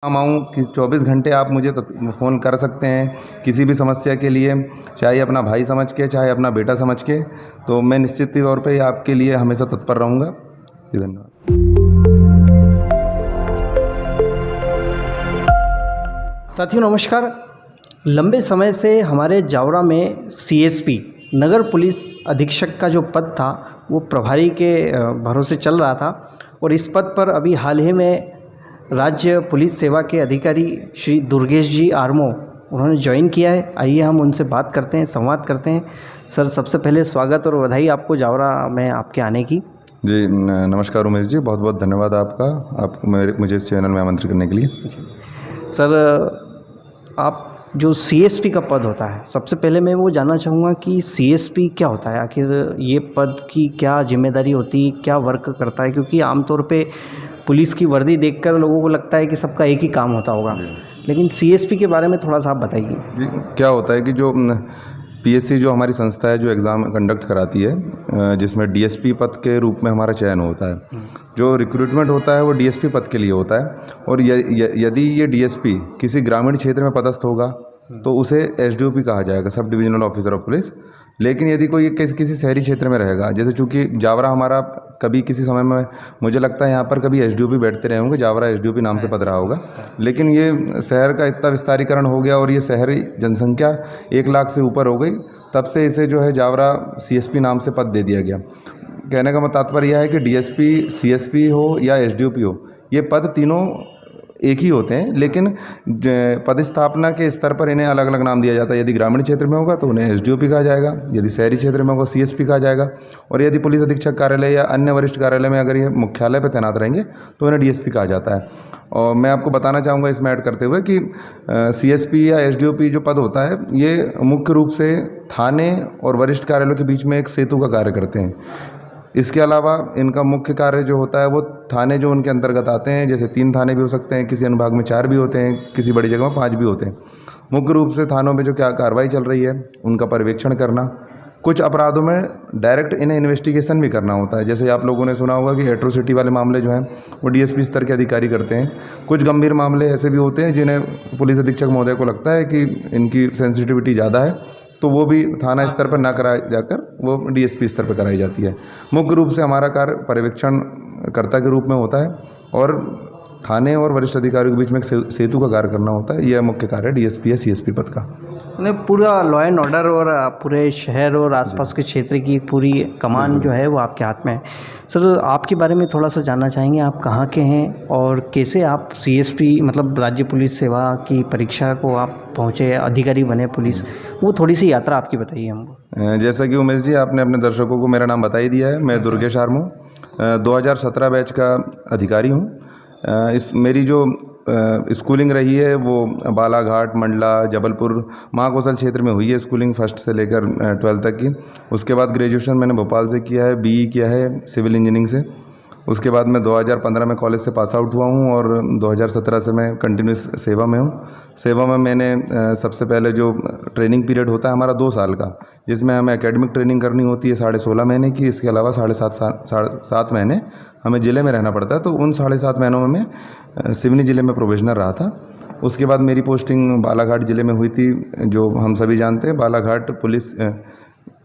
काम आऊँ कि 24 घंटे आप मुझे फ़ोन कर सकते हैं किसी भी समस्या के लिए, चाहे अपना भाई समझ के, चाहे अपना बेटा समझ के। तो मैं निश्चित ही तौर पे आपके लिए हमेशा तत्पर रहूँगा। जी, धन्यवाद। साथियों नमस्कार। लंबे समय से हमारे जावरा में सीएसपी नगर पुलिस अधीक्षक का जो पद था वो प्रभारी के भरोसे चल रहा था और इस पद पर अभी हाल ही में राज्य पुलिस सेवा के अधिकारी श्री दुर्गेश जी आर्मो उन्होंने ज्वाइन किया है। आइए हम उनसे बात करते हैं, संवाद करते हैं। सर, सबसे पहले स्वागत और बधाई आपको जावरा में आपके आने की। जी नमस्कार उमेश जी, बहुत बहुत धन्यवाद आपका, आप मुझे इस चैनल में आमंत्रित करने के लिए। सर, आप जो सीएसपी का पद होता है, सबसे पहले मैं वो जानना चाहूँगा कि सीएसपी क्या होता है, आखिर ये पद की क्या जिम्मेदारी होती है, क्या वर्क करता है? क्योंकि आमतौर पे पुलिस की वर्दी देखकर लोगों को लगता है कि सबका एक ही काम होता होगा, लेकिन सीएसपी के बारे में थोड़ा सा आप बताइए। क्या होता है कि जो पीएससी जो हमारी संस्था है जो एग्ज़ाम कंडक्ट कराती है, जिसमें डीएसपी पद के रूप में हमारा चयन होता है। जो रिक्रूटमेंट होता है वो डीएसपी पद के लिए होता है और यदि ये डीएसपी किसी ग्रामीण क्षेत्र में पदस्थ होगा तो उसे एसडीओपी कहा जाएगा, sub divisional officer of police. लेकिन यदि कोई किसी शहरी क्षेत्र में रहेगा, जैसे चूँकि जावरा हमारा कभी किसी समय में मुझे लगता है यहाँ पर कभी एसडीओपी बैठते रहे होंगे, जावरा एसडीओपी नाम से पद रहा होगा। लेकिन ये शहर का इतना विस्तारीकरण हो गया और ये शहरी जनसंख्या 1 लाख से ऊपर हो गई, तब से इसे जो है जावरा सीएसपी नाम से पद दे दिया गया। कहने का तात्पर्य यह है कि डीएसपी, सीएसपी हो या एसडीओपी हो, ये पद तीनों एक ही होते हैं, लेकिन पदस्थापना के स्तर पर इन्हें अलग अलग नाम दिया जाता है। यदि ग्रामीण क्षेत्र में होगा तो उन्हें एसडीओपी कहा जाएगा, यदि शहरी क्षेत्र में होगा सीएसपी कहा जाएगा, और यदि पुलिस अधीक्षक कार्यालय या अन्य वरिष्ठ कार्यालय में अगर ये मुख्यालय पर तैनात रहेंगे तो इन्हें डीएसपी कहा जाता है। और मैं आपको बताना चाहूँगा इसमें ऐड करते हुए कि सीएसपी या एसडीओपी जो पद होता है ये मुख्य रूप से थाने और वरिष्ठ कार्यालयों के बीच में एक सेतु का कार्य करते हैं। इसके अलावा इनका मुख्य कार्य जो होता है वो थाने जो उनके अंतर्गत आते हैं, जैसे 3 थाने भी हो सकते हैं, किसी अनुभाग में 4 भी होते हैं, किसी बड़ी जगह में 5 भी होते हैं। मुख्य रूप से थानों में जो क्या कार्रवाई चल रही है उनका पर्यवेक्षण करना, कुछ अपराधों में डायरेक्ट इन्हें इन्वेस्टिगेशन भी करना होता है। जैसे आप लोगों ने सुना होगा कि एट्रोसिटी वाले मामले जो हैं वो डीएसपी स्तर के अधिकारी करते हैं। कुछ गंभीर मामले ऐसे भी होते हैं जिन्हें पुलिस अधीक्षक महोदय को लगता है कि इनकी सेंसिटिविटी ज़्यादा है तो वो भी थाना स्तर पर ना कराया जाकर वो डीएसपी स्तर पर कराई जाती है। मुख्य रूप से हमारा कार्य पर्यवेक्षण कर्ता के रूप में होता है और थाने और वरिष्ठ अधिकारियों के बीच में एक सेतु का कार्य करना होता है। यह मुख्य कार्य है डीएसपी या सीएसपी पद का। पूरा लॉ एंड ऑर्डर और पूरे शहर और आसपास के क्षेत्र की पूरी कमान जो है वो आपके हाथ में है। सर, आपके बारे में थोड़ा सा जानना चाहेंगे, आप कहाँ के हैं और कैसे आप सीएसपी मतलब राज्य पुलिस सेवा की परीक्षा को आप पहुँचे, अधिकारी बने पुलिस, वो थोड़ी सी यात्रा आपकी बताइए हमको। जैसा कि उमेश जी आपने अपने दर्शकों को मेरा नाम बता ही दिया है, मैं दुर्गेश आर्मो 2017 बैच का अधिकारी हूँ। मेरी जो स्कूलिंग रही है वो बालाघाट, मंडला, जबलपुर, महाकौशल क्षेत्र में हुई है स्कूलिंग, फर्स्ट से लेकर 12 तक की। उसके बाद ग्रेजुएशन मैंने भोपाल से किया है, बीई किया है सिविल इंजीनियरिंग से। उसके बाद मैं 2015 में कॉलेज से पास आउट हुआ हूँ और 2017 से मैं कंटिन्यूस सेवा में हूँ। सेवा में मैंने सबसे पहले जो ट्रेनिंग पीरियड होता है हमारा 2 साल का, जिसमें हमें एकेडमिक ट्रेनिंग करनी होती है 16.5 महीने की। इसके अलावा 7.5 महीने हमें ज़िले में रहना पड़ता है। तो उन 7.5 महीनों में मैं सिवनी ज़िले में प्रोबेशनर रहा था। उसके बाद मेरी पोस्टिंग बालाघाट ज़िले में हुई थी, जो हम सभी जानते हैं। बालाघाट पुलिस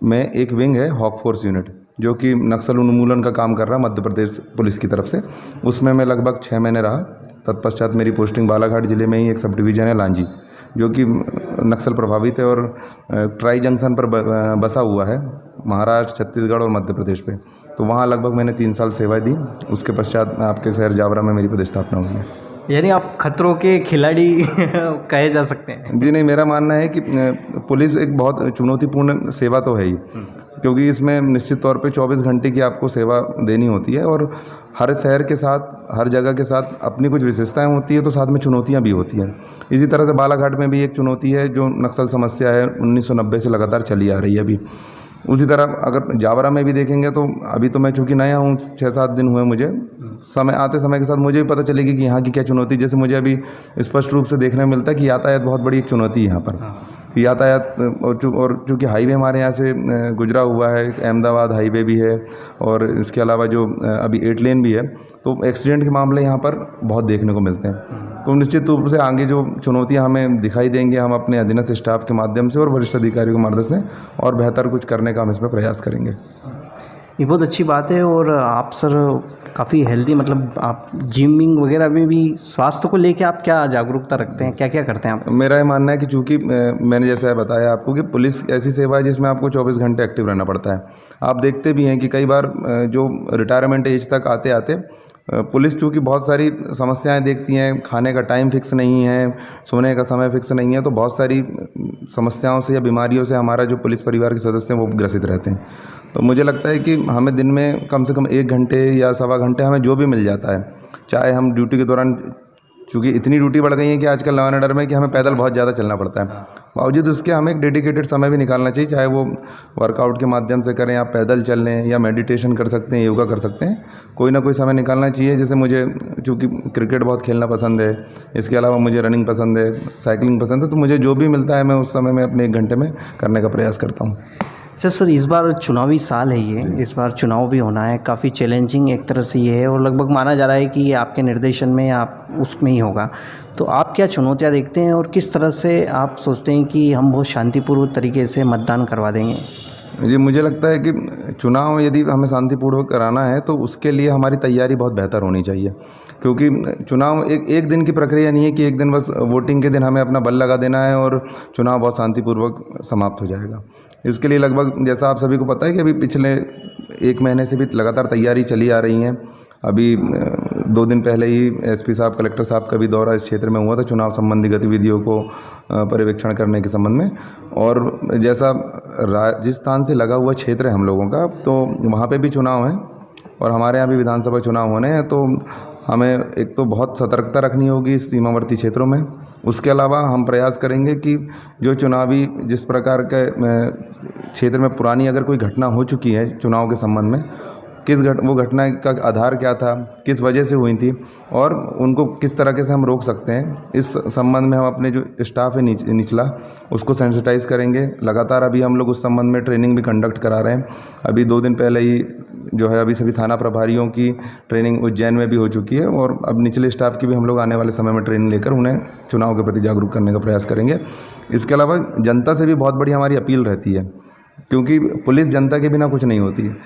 में एक विंग है हॉक फोर्स यूनिट, जो कि नक्सल उन्मूलन का काम कर रहा है मध्य प्रदेश पुलिस की तरफ से। उसमें मैं लगभग 6 महीने रहा। तत्पश्चात मेरी पोस्टिंग बालाघाट ज़िले में ही एक सब डिवीज़न है लांजी, जो कि नक्सल प्रभावित है और ट्राई जंक्शन पर बसा हुआ है, महाराष्ट्र, छत्तीसगढ़ और मध्य प्रदेश पे। तो वहाँ लगभग मैंने 3 साल सेवा दी। उसके पश्चात आपके शहर जावरा में मेरी पदस्थापना हुई है। यानी आप खतरों के खिलाड़ी कहे जा सकते हैं। जी नहीं, मेरा मानना है कि पुलिस एक बहुत चुनौतीपूर्ण सेवा तो है ही, क्योंकि इसमें निश्चित तौर पे 24 घंटे की आपको सेवा देनी होती है और हर शहर के साथ, हर जगह के साथ अपनी कुछ विशेषताएं होती है, तो साथ में चुनौतियां भी होती हैं। इसी तरह से बालाघाट में भी एक चुनौती है जो नक्सल समस्या है, 1990 से लगातार चली आ रही है अभी। उसी तरह अगर जावरा में भी देखेंगे तो अभी तो मैं चूँकि नया हूँ, 6-7 दिन हुए मुझे, समय आते समय के साथ मुझे भी पता चलेगी कि यहाँ की क्या चुनौती। जैसे मुझे अभी स्पष्ट रूप से देखने में मिलता है कि यातायात बहुत बड़ी एक चुनौती है यहाँ पर। यातायात और चूँकि हाईवे हमारे यहाँ से गुजरा हुआ है, अहमदाबाद हाईवे भी है और इसके अलावा जो अभी 8 लेन भी है, तो एक्सीडेंट के मामले यहाँ पर बहुत देखने को मिलते हैं। तो निश्चित रूप से आगे जो चुनौतियां हमें दिखाई देंगी, हम अपने अधीनस्थ स्टाफ के माध्यम से और वरिष्ठ अधिकारियों के मार्गदर्शन से और बेहतर कुछ करने का हम इसमें प्रयास करेंगे। ये बहुत अच्छी बात है। और आप सर काफ़ी हेल्दी, मतलब आप जिमिंग वगैरह में भी स्वास्थ्य को लेके आप क्या जागरूकता रखते हैं, क्या क्या करते हैं आप? मेरा ये मानना है कि चूँकि मैंने जैसा बताया आपको कि पुलिस ऐसी सेवा है जिसमें आपको 24 घंटे एक्टिव रहना पड़ता है। आप देखते भी हैं कि कई बार जो रिटायरमेंट एज तक आते आते पुलिस चूँकि बहुत सारी समस्याएं देखती हैं, खाने का टाइम फिक्स नहीं है, सोने का समय फिक्स नहीं है, तो बहुत सारी समस्याओं से या बीमारियों से हमारा जो पुलिस परिवार के सदस्य हैं वो ग्रसित रहते हैं। तो मुझे लगता है कि हमें दिन में कम से कम 1 घंटे या सवा घंटे हमें जो भी मिल जाता है, चाहे हम ड्यूटी के दौरान, क्योंकि इतनी ड्यूटी बढ़ गई है कि आजकल लॉ एंड ऑर्डर में कि हमें पैदल बहुत ज़्यादा चलना पड़ता है, बावजूद उसके हमें एक डेडिकेटेड समय भी निकालना चाहिए, चाहे वो वर्कआउट के माध्यम से करें, आप पैदल चल लें या मेडिटेशन कर सकते हैं, योगा कर सकते हैं, कोई ना कोई समय निकालना चाहिए। जैसे मुझे चूँकि क्रिकेट बहुत खेलना पसंद है, इसके अलावा मुझे रनिंग पसंद है, साइकिलिंग पसंद है, तो मुझे जो भी मिलता है मैं उस समय में अपने 1 घंटे में करने का प्रयास करता हूँ। सर इस बार चुनावी साल है ये, इस बार चुनाव भी होना है, काफ़ी चैलेंजिंग एक तरह से ये है और लगभग माना जा रहा है कि ये आपके निर्देशन में आप उसमें ही होगा। तो आप क्या चुनौतियाँ देखते हैं और किस तरह से आप सोचते हैं कि हम बहुत शांतिपूर्वक तरीके से मतदान करवा देंगे? जी, मुझे लगता है कि चुनाव यदि हमें शांतिपूर्वक कराना है तो उसके लिए हमारी तैयारी बहुत बेहतर होनी चाहिए, क्योंकि चुनाव एक दिन की प्रक्रिया नहीं है कि एक दिन बस वोटिंग के दिन हमें अपना बल लगा देना है और चुनाव बहुत शांतिपूर्वक समाप्त हो जाएगा। इसके लिए लगभग, जैसा आप सभी को पता है कि अभी पिछले 1 महीने से भी लगातार तैयारी चली आ रही है। अभी 2 दिन पहले ही एसपी साहब, कलेक्टर साहब का भी दौरा इस क्षेत्र में हुआ था चुनाव संबंधी गतिविधियों को पर्यवेक्षण करने के संबंध में। और जैसा राजस्थान से लगा हुआ क्षेत्र है हम लोगों का, तो वहाँ पे भी चुनाव है और हमारे यहाँ भी विधानसभा चुनाव होने हैं, तो हमें एक तो बहुत सतर्कता रखनी होगी इस सीमावर्ती क्षेत्रों में। उसके अलावा हम प्रयास करेंगे कि जो चुनावी जिस प्रकार के क्षेत्र में पुरानी अगर कोई घटना हो चुकी है चुनाव के संबंध में, वो घटना का आधार क्या था, किस वजह से हुई थी और उनको किस तरीके से हम रोक सकते हैं, इस संबंध में हम अपने जो स्टाफ है निचला उसको सेंसिटाइज़ करेंगे। लगातार अभी हम लोग उस संबंध में ट्रेनिंग भी कंडक्ट करा रहे हैं। अभी 2 दिन पहले ही जो है अभी सभी थाना प्रभारियों की ट्रेनिंग उज्जैन में भी हो चुकी है और अब निचले स्टाफ की भी हम लोग आने वाले समय में ट्रेनिंग लेकर उन्हें चुनाव के प्रति जागरूक करने का प्रयास करेंगे। इसके अलावा जनता से भी बहुत बड़ी हमारी अपील रहती है, क्योंकि पुलिस जनता के बिना कुछ नहीं होती है।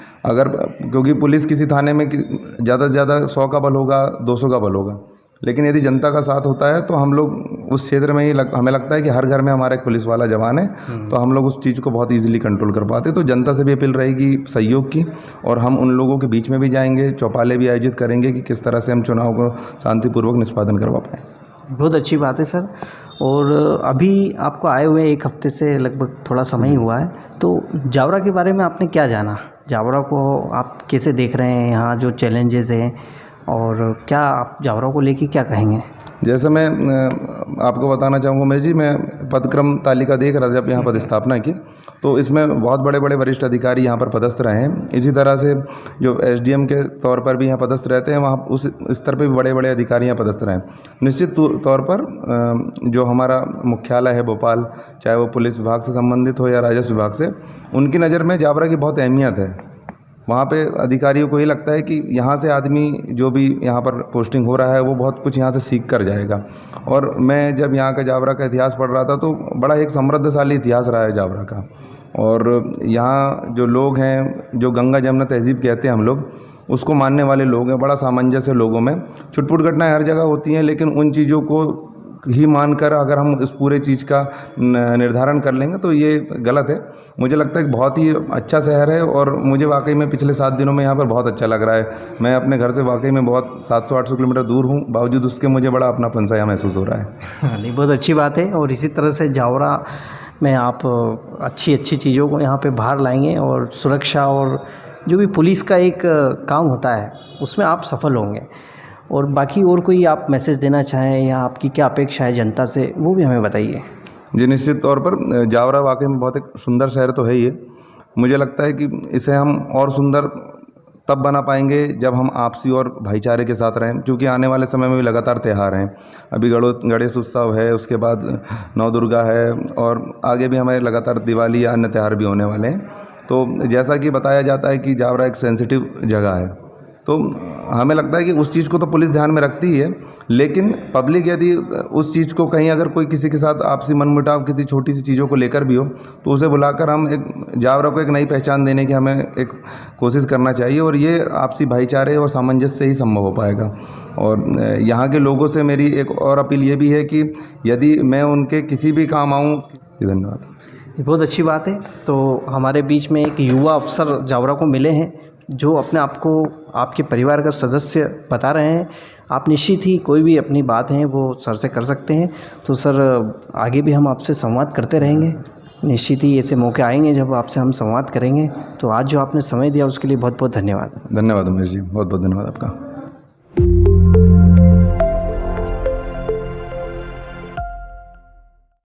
क्योंकि पुलिस किसी थाने में ज़्यादा से ज़्यादा 100 का बल होगा, 200 का बल होगा, लेकिन यदि जनता का साथ होता है तो हम लोग उस क्षेत्र में ही हमें लगता है कि हर घर में हमारा एक पुलिस वाला जवान है, तो हम लोग उस चीज़ को बहुत ईजिली कंट्रोल कर पाते। तो जनता से भी अपील रहेगी सहयोग की और हम उन लोगों के बीच में भी जाएंगे, चौपाले भी आयोजित करेंगे कि किस तरह से हम चुनाव को शांतिपूर्वक निष्पादन करवा पाएँ। बहुत अच्छी बात है सर। और अभी आपको आए हुए 1 हफ्ते से लगभग थोड़ा समय ही हुआ है, तो जावरा के बारे में आपने क्या जाना? जावरा को आप कैसे देख रहे हैं, यहाँ जो चैलेंजेस हैं, और क्या आप जावरा को लेके क्या कहेंगे? जैसे मैं आपको बताना चाहूँगा उमेश जी, मैं पदक्रम तालिका देख रहा था जब यहाँ पदस्थापना की, तो इसमें बहुत बड़े बड़े वरिष्ठ अधिकारी यहाँ पर पदस्थ रहे हैं। इसी तरह से जो एसडीएम के तौर पर भी यहाँ पदस्थ रहते हैं, वहाँ उस स्तर पर भी बड़े बड़े अधिकारी यहाँ पदस्थ रहे हैं। निश्चित तौर पर जो हमारा मुख्यालय है भोपाल, चाहे वो पुलिस विभाग से संबंधित हो या राजस्व विभाग से, उनकी नज़र में जावरा की बहुत अहमियत है। वहाँ पे अधिकारियों को ये लगता है कि यहाँ से आदमी जो भी यहाँ पर पोस्टिंग हो रहा है वो बहुत कुछ यहाँ से सीख कर जाएगा। और मैं जब यहाँ का जावरा का इतिहास पढ़ रहा था तो बड़ा एक समृद्धशाली इतिहास रहा है जावरा का। और यहाँ जो लोग हैं, जो गंगा जमुना तहजीब कहते हैं हम लोग, उसको मानने वाले लोग हैं। बड़ा सामंजस्य लोगों में, छुटपुट घटनाएँ हर जगह होती हैं, लेकिन उन चीज़ों को ही मानकर अगर हम इस पूरे चीज़ का निर्धारण कर लेंगे तो ये गलत है। मुझे लगता है कि बहुत ही अच्छा शहर है और मुझे वाकई में पिछले 7 दिनों में यहाँ पर बहुत अच्छा लग रहा है। मैं अपने घर से वाकई में बहुत 700-800 किलोमीटर दूर हूँ, बावजूद उसके मुझे बड़ा अपनापन सा यहाँ महसूस हो रहा है। नहीं, बहुत अच्छी बात है। और इसी तरह से जावरा में आप अच्छी चीज़ों को यहाँ पे बाहर लाएंगे और सुरक्षा और जो भी पुलिस का एक काम होता है उसमें आप सफल होंगे। और बाकी और कोई आप मैसेज देना चाहें या आपकी क्या अपेक्षा है जनता से, वो भी हमें बताइए। जी, निश्चित तौर पर जावरा वाकई में बहुत एक सुंदर शहर तो है ही। मुझे लगता है कि इसे हम और सुंदर तब बना पाएंगे जब हम आपसी और भाईचारे के साथ रहें, क्योंकि आने वाले समय में भी लगातार त्यौहार हैं। अभी गणेश उत्सव है, उसके बाद नौ दुर्गा है और आगे भी हमें लगातार दिवाली या अन्य त्यौहार भी होने वाले हैं। तो जैसा कि बताया जाता है कि जावरा एक सेंसिटिव जगह है, तो हमें लगता है कि उस चीज़ को तो पुलिस ध्यान में रखती ही है, लेकिन पब्लिक यदि उस चीज़ को कहीं अगर कोई किसी के साथ आपसी मनमुटाव किसी छोटी सी चीज़ों को लेकर भी हो तो उसे बुलाकर हम एक जावरा को एक नई पहचान देने की हमें एक कोशिश करना चाहिए, और ये आपसी भाईचारे और सामंजस्य से ही संभव हो पाएगा। और यहाँ के लोगों से मेरी एक और अपील ये भी है कि यदि मैं उनके किसी भी काम आऊँ। धन्यवाद। ये बहुत अच्छी बात है। तो हमारे बीच में एक युवा अफसर जावरा को मिले हैं जो अपने आप को आपके परिवार का सदस्य बता रहे हैं। आप निश्चित ही कोई भी अपनी बात है वो सर से कर सकते हैं। तो सर आगे भी हम आपसे संवाद करते रहेंगे, निश्चित ही ऐसे मौके आएंगे जब आपसे हम संवाद करेंगे। तो आज जो आपने समय दिया उसके लिए बहुत बहुत धन्यवाद। धन्यवाद उमेश जी, बहुत बहुत धन्यवाद आपका।